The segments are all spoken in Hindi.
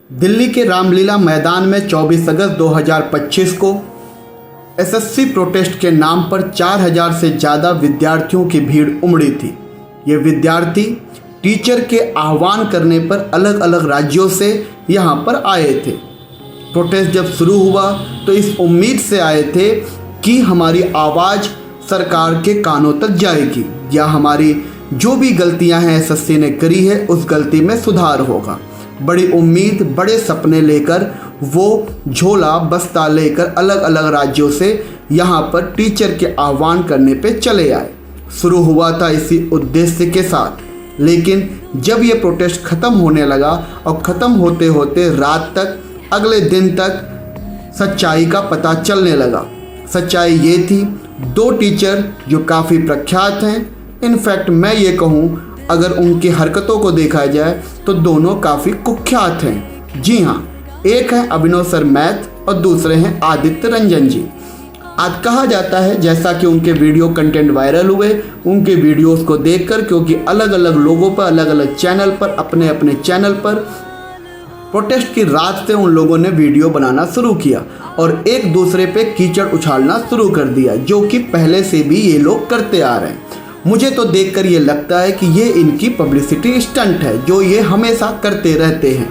दिल्ली के रामलीला मैदान में 24 अगस्त 2025 को एसएससी प्रोटेस्ट के नाम पर 4000 से ज़्यादा विद्यार्थियों की भीड़ उमड़ी थी। ये विद्यार्थी टीचर के आह्वान करने पर अलग अलग राज्यों से यहाँ पर आए थे। प्रोटेस्ट जब शुरू हुआ तो इस उम्मीद से आए थे कि हमारी आवाज़ सरकार के कानों तक जाएगी या हमारी जो भी गलतियां हैं एसएससी ने करी है उस गलती में सुधार होगा। बड़ी उम्मीद, बड़े सपने लेकर वो झोला बस्ता लेकर अलग अलग राज्यों से यहाँ पर टीचर के आह्वान करने पे चले आए। शुरू हुआ था इसी उद्देश्य के साथ, लेकिन जब ये प्रोटेस्ट ख़त्म होने लगा और ख़त्म होते होते रात तक, अगले दिन तक सच्चाई का पता चलने लगा। सच्चाई ये थी, दो टीचर जो काफ़ी प्रख्यात हैं, इनफैक्ट मैं ये कहूँ अगर उनकी हरकतों को देखा जाए तो दोनों काफ़ी कुख्यात हैं। जी हाँ, एक है अभिनव सर मैथ और दूसरे हैं आदित्य रंजन जी। आज कहा जाता है, जैसा कि उनके वीडियो कंटेंट वायरल हुए, उनके वीडियोस को देखकर, क्योंकि अलग अलग लोगों पर, अलग अलग चैनल पर, अपने अपने चैनल पर प्रोटेस्ट की रात से उन लोगों ने वीडियो बनाना शुरू किया और एक दूसरे पे कीचड़ उछालना शुरू कर दिया, जो कि पहले से भी ये लोग करते आ रहे हैं। मुझे तो देखकर ये लगता है कि ये इनकी पब्लिसिटी स्टंट है जो ये हमेशा करते रहते हैं।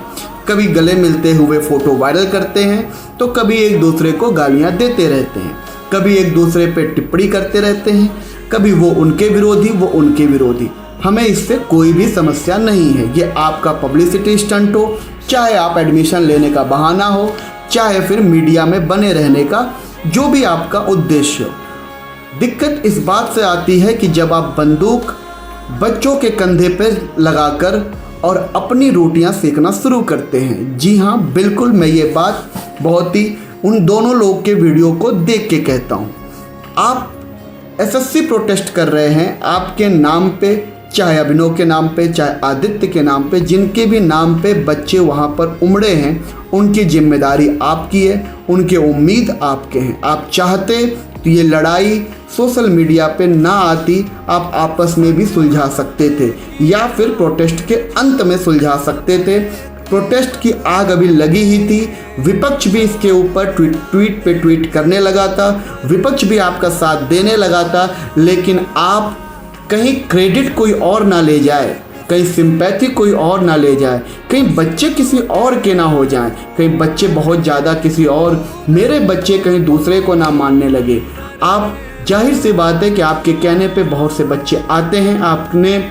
कभी गले मिलते हुए फ़ोटो वायरल करते हैं तो कभी एक दूसरे को गालियां देते रहते हैं, कभी एक दूसरे पे टिप्पणी करते रहते हैं, कभी वो उनके विरोधी, वो उनके विरोधी। हमें इससे कोई भी समस्या नहीं है। ये आपका पब्लिसिटी स्टंट हो, चाहे आप एडमिशन लेने का बहाना हो, चाहे फिर मीडिया में बने रहने का जो भी आपका उद्देश्य हो। दिक्कत इस बात से आती है कि जब आप बंदूक बच्चों के कंधे पर लगाकर और अपनी रोटियां सेकना शुरू करते हैं। जी हाँ, बिल्कुल, मैं ये बात बहुत ही उन दोनों लोग के वीडियो को देख के कहता हूँ। आप एसएससी प्रोटेस्ट कर रहे हैं, आपके नाम पे, चाहे अभिनव के नाम पे, चाहे आदित्य के नाम पे, जिनके भी नाम पे बच्चे वहाँ पर उमड़े हैं, उनकी जिम्मेदारी आपकी है, उनके उम्मीद आपके हैं। आप चाहते तो ये लड़ाई सोशल मीडिया पे ना आती, आप आपस में भी सुलझा सकते थे या फिर प्रोटेस्ट के अंत में सुलझा सकते थे। प्रोटेस्ट की आग अभी लगी ही थी, विपक्ष भी इसके ऊपर ट्वीट पे ट्वीट करने लगा था, विपक्ष भी आपका साथ देने लगा था, लेकिन आप कहीं क्रेडिट कोई और ना ले जाए, कहीं सिंपैथी कोई और ना ले जाए, कहीं बच्चे किसी और के ना हो जाएं, कहीं बच्चे बहुत ज़्यादा किसी और, मेरे बच्चे कहीं दूसरे को ना मानने लगे। आप, जाहिर सी बात है कि आपके कहने पे बहुत से बच्चे आते हैं, आपने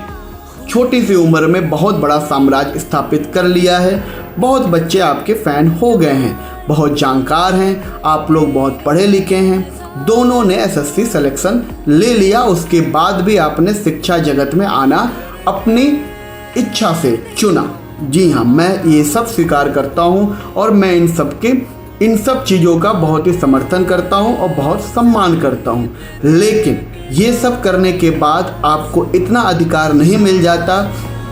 छोटी सी उम्र में बहुत बड़ा साम्राज्य स्थापित कर लिया है, बहुत बच्चे आपके फ़ैन हो गए हैं, बहुत जानकार हैं, आप लोग बहुत पढ़े लिखे हैं। दोनों ने एसएससी सिलेक्शन ले लिया, उसके बाद भी आपने शिक्षा जगत में आना अपनी इच्छा से चुना। जी हाँ, मैं ये सब स्वीकार करता हूँ और मैं इन सब चीज़ों का बहुत ही समर्थन करता हूँ और बहुत सम्मान करता हूँ, लेकिन ये सब करने के बाद आपको इतना अधिकार नहीं मिल जाता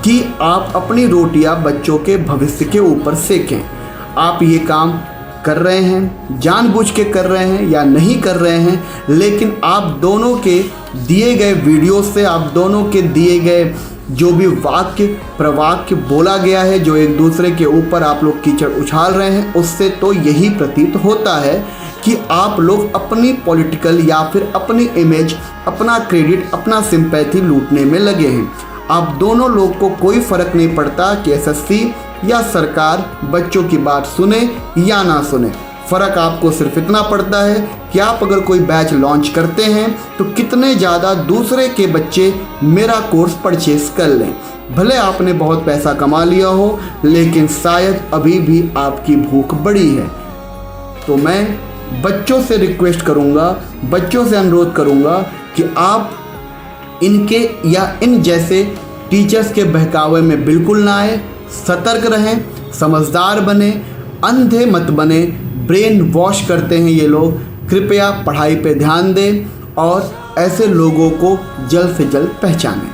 कि आप अपनी रोटियाँ बच्चों के भविष्य के ऊपर सेकें। आप ये काम कर रहे हैं, जानबूझ के कर रहे हैं या नहीं कर रहे हैं, लेकिन आप दोनों के दिए गए वीडियो से, आप दोनों के दिए गए जो भी वाक्य प्रवाक्य बोला गया है, जो एक दूसरे के ऊपर आप लोग कीचड़ उछाल रहे हैं, उससे तो यही प्रतीत होता है कि आप लोग अपनी पॉलिटिकल या फिर अपनी इमेज, अपना क्रेडिट, अपना सिंपैथी लूटने में लगे हैं। आप दोनों लोग को कोई फ़र्क नहीं पड़ता कि एसएससी या सरकार बच्चों की बात सुने या ना सुने। फ़र्क आपको सिर्फ इतना पड़ता है कि आप अगर कोई बैच लॉन्च करते हैं तो कितने ज़्यादा दूसरे के बच्चे मेरा कोर्स परचेस कर लें। भले आपने बहुत पैसा कमा लिया हो, लेकिन शायद अभी भी आपकी भूख बड़ी है। तो मैं बच्चों से रिक्वेस्ट करूँगा, बच्चों से अनुरोध करूँगा कि आप इनके या इन जैसे टीचर्स के बहकावे में बिल्कुल ना आए, सतर्क रहें, समझदार बने, अंधे मत बने। ब्रेन वॉश करते हैं ये लोग। कृपया पढ़ाई पे ध्यान दें और ऐसे लोगों को जल्द से जल्द पहचानें।